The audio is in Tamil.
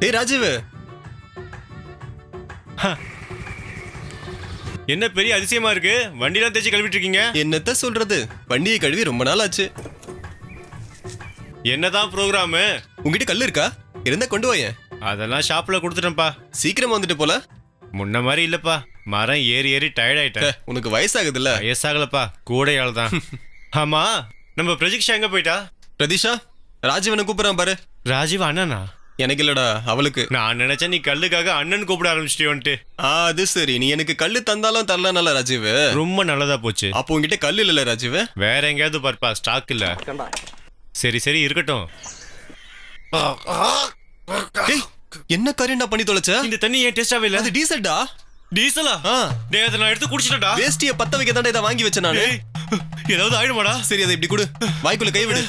டேய் ராஜீவ், என்ன பெரிய அதிசயமா இருக்கு, வண்டிலாம் தேய்ச்சி கழுவிட்டு இருக்கீங்க. என்னத்த சொல்றது, வண்டியை கழுவி ரொம்ப நாள் ஆச்சு. என்னதான் ப்ரோக்ராமு? உங்ககிட்ட கல்லு இருக்கா? இருந்தா கொண்டு வாயேன். அதெல்லாம் ஷாப்ல கொடுத்துட்டேன்ப்பா. சீக்கிரமா வந்துட்டு போல. முன்ன மாதிரி இல்லப்பா, மரம் ஏறி ஏறி டயர்ட் ஆயிட்டேன். உனக்கு வயசாகுதுல்ல. வயசாகலப்பா, கூடையால் தான். ஆமா, நம்ம பிரதீக்ஷா எங்க போயிட்டா? பிரதீஷா, ராஜீவனை கூப்பிடுறான் பாரு. ராஜீவ் அண்ணனா? எனக்கு இல்லடா, அவளுக்கு. நான் நினைச்சேன் நீ கல்லுக்காக அண்ணன் கூப்பிட ஆரம்பிச்சிட்டியோன்ட்டு. அது சரி, நீ எனக்கு கல்லு தந்தாலும் தரலாம்ல ராஜீவ். ரொம்ப நல்லதா போச்சு. அப்போ உங்ககிட்ட கல்லு இல்ல ராஜீவ்? வேற எங்கேயாவது பார்ப்பா, ஸ்டாக் இல்ல. சரி சரி இருக்கட்டும். டேய், என்ன காரியம் பண்ணி தொலைச்ச? இந்த தண்ணி ஏன் டேஸ்டாவே இல்ல? அது டீசல்டா. டீசலா? டேய், அதை நான் எடுத்து குடிச்சிட்டேன்டா. வேஸ்டிய பத்த வைக்க தானே இதை வாங்கி வச்சேன் நானு. ஏதாவது ஆயிடுமாடா? சரி, அதை இப்படி கொடு, வாய்க்குள்ள கை விடு.